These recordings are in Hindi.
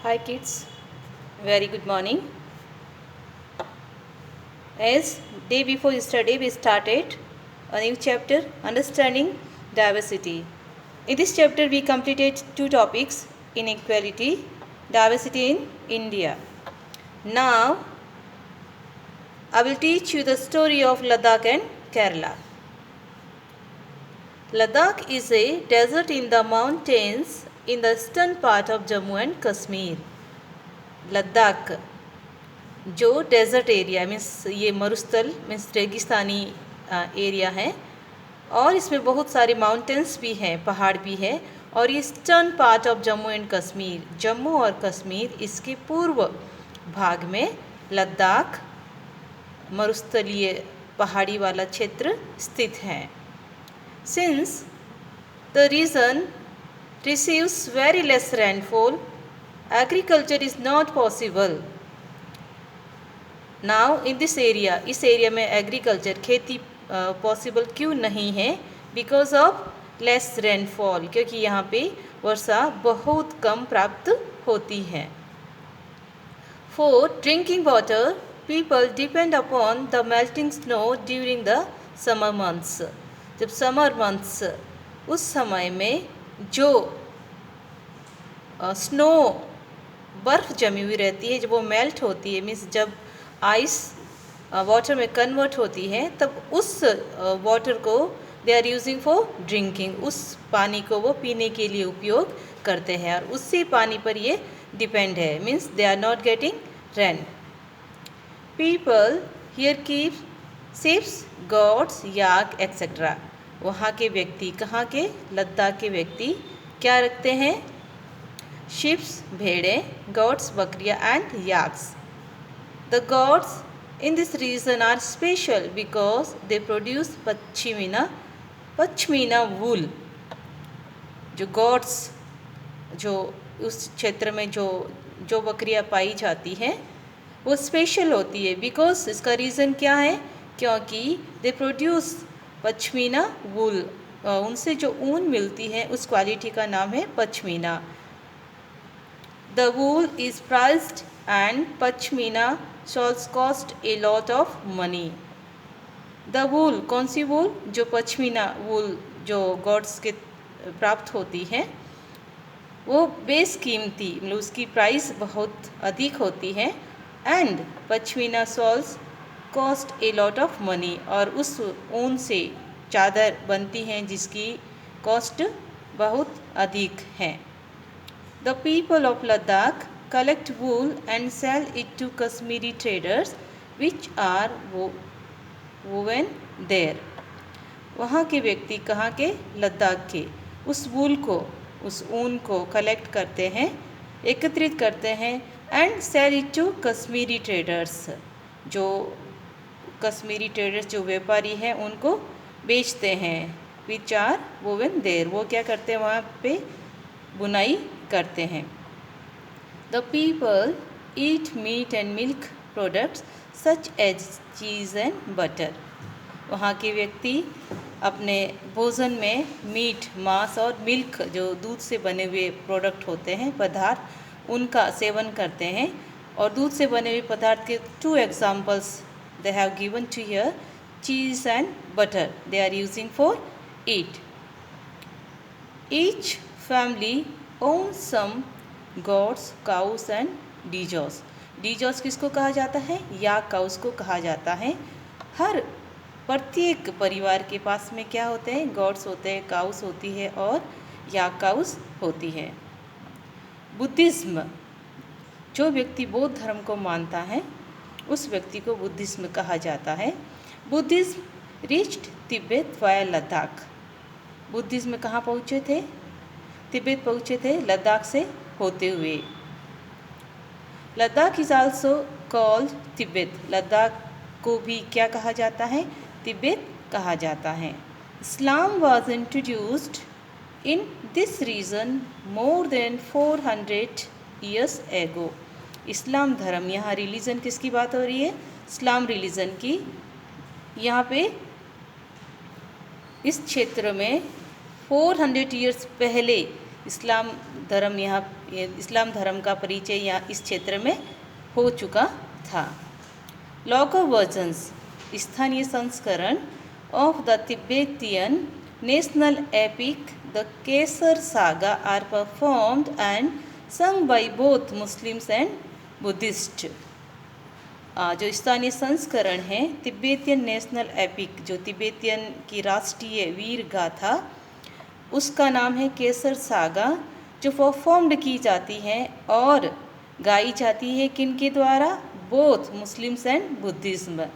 Hi kids, very good morning. As day before yesterday we started a new chapter, Understanding Diversity. In this chapter we completed two topics, inequality, diversity in India. Now I will teach you the story of Ladakh and Kerala. Ladakh is a desert in the mountains in the eastern part of Jammu and Kashmir. Ladakh जो डेजर्ट एरिया मीन्स ये मरुस्थल मीन्स रेगिस्तानी एरिया है और इसमें बहुत सारे माउंटेन्स भी हैं, पहाड़ भी है और eastern part of Jammu and Kashmir, Jammu और कश्मीर इसके पूर्व भाग में लद्दाख मरुस्थलीय पहाड़ी वाला क्षेत्र स्थित है. Since the region receives very less rainfall, agriculture is not possible. Now in this area, इस एरिया में एग्रीकल्चर खेती पॉसिबल क्यों नहीं है? बिकॉज ऑफ लेस रेनफॉल, क्योंकि यहाँ पे वर्षा बहुत कम प्राप्त होती है. For drinking water people depend upon the melting snow during the summer months. जब समर मंथ्स उस समय में जो स्नो बर्फ़ जमी हुई रहती है, जब वो मेल्ट होती है मीन्स जब आइस वाटर में कन्वर्ट होती है तब उस वाटर को they are using for drinking. उस पानी को वो पीने के लिए उपयोग करते हैं और उसी पानी पर ये डिपेंड है. Means they are not getting rain. People here keep ships, gods, yak etcetera. वहाँ के व्यक्ति, कहाँ के? लद्दाख के व्यक्ति क्या रखते हैं? शिप्स भेड़ें, goats बकरियाँ and yaks. The goats in this region are special because they produce pashmina wool. जो goats जो उस क्षेत्र में जो बकरियाँ पाई जाती हैं वो स्पेशल होती है. बिकॉज इसका रीज़न क्या है? क्योंकि दे प्रोड्यूस पश्मीना wool. उनसे जो ऊन मिलती है उस क्वालिटी का नाम है pashmina. The wool is prized and pashmina shawls cost a lot of money. The wool, कौन सी wool? जो पश्मीना wool जो गॉड्स के प्राप्त होती है वो बेशकीमती, मतलब उसकी प्राइस बहुत अधिक होती है. And pashmina shawls cost a lot of money, और उस ऊन से चादर बनती हैं जिसकी कॉस्ट बहुत अधिक है. The people of Ladakh collect wool and sell it to Kashmiri traders which are woven there. वहाँ के व्यक्ति, कहाँ के? लद्दाख के, उस वूल को, उस ऊन को कलेक्ट करते हैं, एकत्रित करते हैं and sell it to Kashmiri traders. जो कश्मीरी ट्रेडर्स जो व्यापारी हैं उनको बेचते हैं. Which are woven there. वो क्या करते हैं? वहाँ पे बुनाई करते हैं. The people eat meat and milk products such as cheese and butter. वहाँ के व्यक्ति अपने भोजन में मीट, मांस और मिल्क जो दूध से बने हुए प्रोडक्ट होते हैं, पदार्थ, उनका सेवन करते हैं. और दूध से बने हुए पदार्थ के two examples they have given two here, cheese and butter. They are using for eat. Each family owns some goats, cows and dijos. dijos किसको कहा जाता है? या काउस को कहा जाता है. हर प्रत्येक परिवार के पास में क्या होते हैं? गॉड्स होते हैं, काउस होती है और या काउस होती है. बुद्धिज्म, जो व्यक्ति बौद्ध धर्म को मानता है उस व्यक्ति को बुद्धिज्म कहा जाता है. Buddhism reached Tibet via Ladakh. Buddhism कहाँ पहुँचे थे? तिब्बत पहुँचे थे लद्दाख से होते हुए. Ladakh is also called Tibet. Ladakh को भी क्या कहा जाता है? तिब्बत कहा जाता है. Islam was introduced in this region more than 400 years ago. इस्लाम धर्म, यहाँ रिलीजन किसकी बात हो रही है? इस्लाम रिलीजन की. यहाँ पे इस क्षेत्र में 400 ईयर्स पहले इस्लाम धर्म का परिचय यहाँ इस क्षेत्र में हो चुका था। लोकल वर्जन्स, स्थानीय संस्करण of the Tibetan national epic the Kesar saga are performed and sung by both Muslims and Buddhists। जो स्थानीय संस्करण है तिब्बतियन नेशनल एपिक, जो तिब्बतियन की राष्ट्रीय वीर गाथा, उसका नाम है केसर सागा, जो परफॉर्म्ड की जाती है और गाई जाती है किनके द्वारा? बोथ मुस्लिम्स एंड बुद्धिज्म,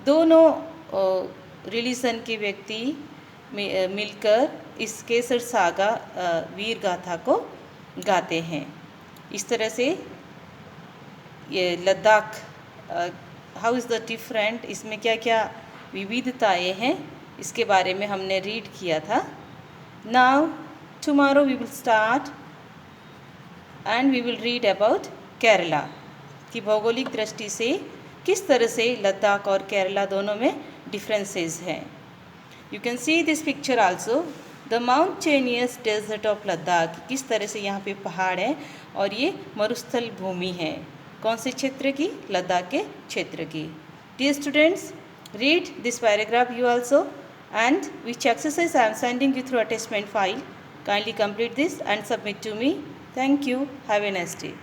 दोनों रिलीजन के व्यक्ति मिलकर इस केसर सागा वीर गाथा को गाते हैं। इस तरह से ये Ladakh how is the different, इसमें क्या क्या विविधताएं हैं, इसके बारे में हमने रीड किया था। Now tomorrow we will start and we will read about Kerala की भौगोलिक दृष्टि से किस तरह से लद्दाख और केरला दोनों में डिफरेंसेस हैं। You can see this picture also, the mountainous desert of Ladakh, किस तरह से यहाँ पे पहाड़ है और ये मरुस्थल भूमि है। कौन से क्षेत्र की? लद्दाख के क्षेत्र की। Dear students, read this paragraph you also, and which exercise I am sending you through attachment file. Kindly complete this and submit to me. Thank you. Have a nice day.